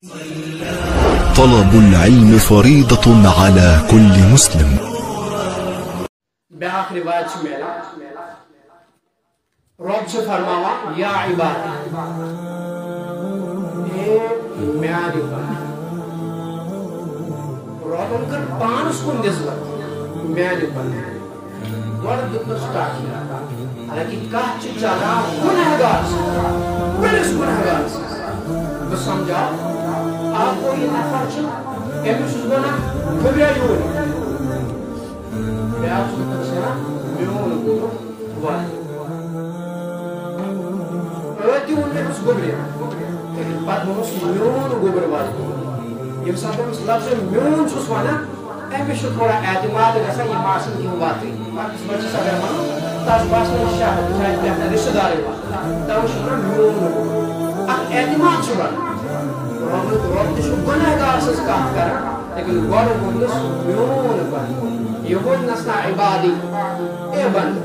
طلب العلم فريضة على كل مسلم. بیاکھ روایت چھ میلان رب چھ فرماوان یا عباد اے میانی ربن کر پانس کن نسبت میانی گۄڈٕ دیُتنس ٹاکیا حالانکہ کتھ چھ چلان گنہگار بٔڑِس گنہگارس بہٕ سمجھاو آپ کو یہ نفر چھ أمِس چھُس ونان خبریا یور بیاکھ چھُ تٔمِس ونان میون گوٚو وَن أتی ووٚن أمِس گوٚبریا پتہٕ ووٚنُس میون گوٚبر وَن ییٚمہِ ساتہٕ أمِس لفظ میون چھُس ونان أمِس چھُ تھوڑا اعتماد گژھان یِم آسن یِم واتٕے أکِس بچس اگر ونو تس باسہِ نہٕ شاید کینٛہہ رشتہٕ دارٕے واتان تَوے چھُ ونان میون گوٚبر اکھ اعتماد چھُ بڑان رب تہ گنہگار سٕنٛز کتھ کران لیکن گۄڈٕ ووٚننس میون بنٛد یہِ ووٚننس نہ عبادی اے بنٛد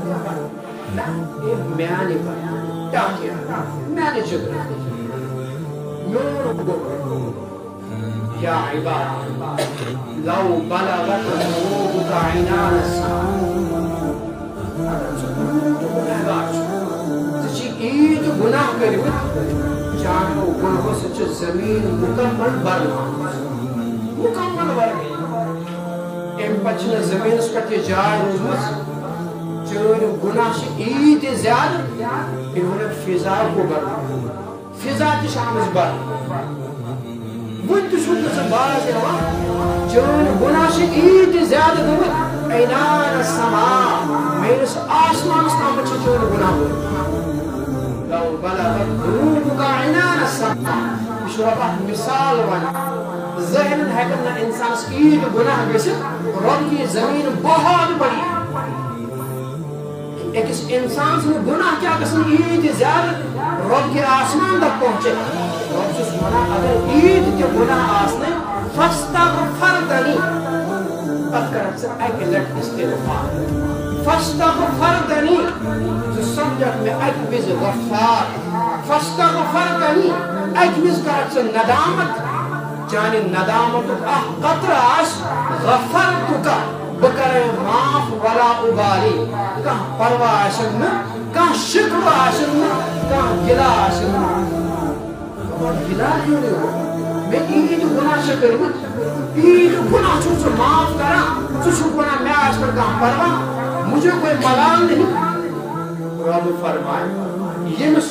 اے میانہِ بنٛد ٹاکیا میانہِ جگر میون گوٚبر یا عباد لو بلغت ذنوبك عنان السماء گنہگار ژٕ چھِ ییٖتۍ گُناہ کٔرمٕتۍ چانو گناہو سۭتۍ چھِ زمین مکمل برنامٕژ مکمل برنامٕژ امہِ پتہٕ چھنہٕ زمینس پٮ۪ٹھ یہِ جاے روٗزمٕژ چٲنۍ گناہ چھِ ییٖتۍ زیادٕ انہوں نے فضا کو برنامٕژ فضا تہِ چھِ آمٕژ برنہٕ وۄنۍ تہِ چھُکھ نہٕ ژٕ باز یِوان چٲنۍ گناہ چھِ ییٖتۍ زیادٕ گٔمٕتۍ عنان السماء میٲنِس آسمانس تامَتھ چھِ چٲنۍ گناہ وٲتمٕتۍ لو بلغت ذنوبك عنان السماء یہ چھُ رۄب اکھ مثال ونان ظٲہِرن ہیٚکن نہٕ انسانس ییٖتۍ گناہ گٔژھِتھ رۄب کی زمیٖن بہت بڑی أکِس انسان سٕنٛدۍ گناہ کیٛاہ گژھن ییٖتۍ زیادٕ رۄب کے آسمان تک پہنچے رۄب چھُس ونان اگر ییٖتۍ تہِ گناہ آسنَے فاستغفرتنی پتہٕ کرکھ ژٕ اکہِ لٹہِ استغفار فاستغفرتنی ژٕ سمجھکھ مےٚ اکہِ وِزِ غفار فاستغفرتنی اکہِ وِزِ کرکھ ژٕ ندامت چانہِ ندامتُک اکھ قطرٕ آسہِ غفرتُک بہٕ کرے معاف ولا اُبالی کانٛہہ پرواہ آسن نہٕ کانٛہہ شِکوٕ آسن نہٕ کانٛہہ گِلہٕ آسن نہٕ گِلا کیوں نہیں ہو میں ییٖتۍ گناہ چھِ کٔرمٕتۍ ییٖتۍ گناہ چھُکھ ژٕ معاف کران ژٕ چھُکھ ونان مےٚ آسہِ نہٕ کانٛہہ پرواہ مجھے کوئی ملال نہیں رب فرمائے ییٚمِس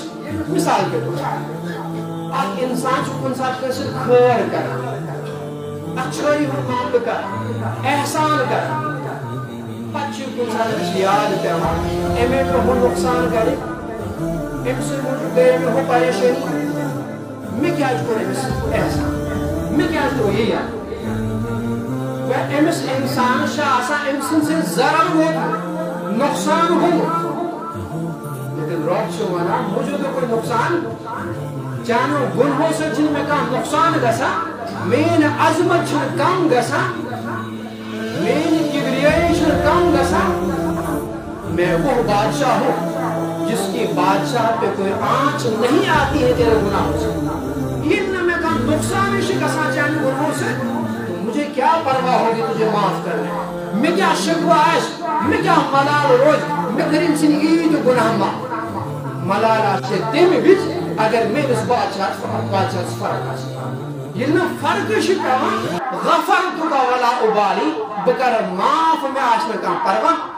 مثال کے طور اکھ انسان چھُ کُنہِ ساتہٕ کٲنٛسہِ سۭتۍ خٲر کران اچھٲیی ہُنٛد معاملہٕ کران احسان کران پتہٕ چھُ کُنہِ ساتہٕ أمِس یاد پیٚوان أمۍ مےٚ ہُہ نۄقصان کرِ أمۍ سٕنٛدۍ موٗجوٗب گٔے مےٚ ہُہ پریشٲنی مےٚ کیٛازِ کوٚر أمِس احسان مےٚ کیٛازِ ترٛوو یہِ یاد أمِس اِنسانس چھِ آسان أمۍ سٕنٛدۍ سۭتۍ ضرر ووتمُت نۄقصان گوٚمُت لیکن رب چھُ ونان مجھے تو کوئی نۄقصان چانو گنہو سۭتۍ چھُنہٕ مےٚ کانٛہہ نۄقصان گژھان میٲنۍ عظمت چھنہٕ کم گژھان میٲنۍ کبریٲیی چھنہٕ کم گژھان میں وہ بادشاہ ہوں جس کی بادشاہ پہ کوئی آنچ نہیں آتی ہے تیرے گناہوں سے ییٚلہِ نہٕ مےٚ کانٛہہ نۄقصانٕے چھُ گژھان چانہِ گنہو سۭتۍ تو مجھے کیا پرواہ ہوگی تجھے معاف کرنے مےٚ کیٛاہ شکوہ آسہِ مےٚ کیٛاہ ملال روزِ مےٚ کٔرِنۍ ژھٕنۍ ییٖتۍ گناہ معاف ملال آسہِ تمہِ وِزِ اگر میٲنِس بادشاہس فرق آسہِ ییٚلہِ نہٕ فرقٕے چھِ پیٚوان غفرتُک ولا اُبالی بہٕ کرٕ معاف مےٚ آسہِ نہٕ کانٛہہ پرواہ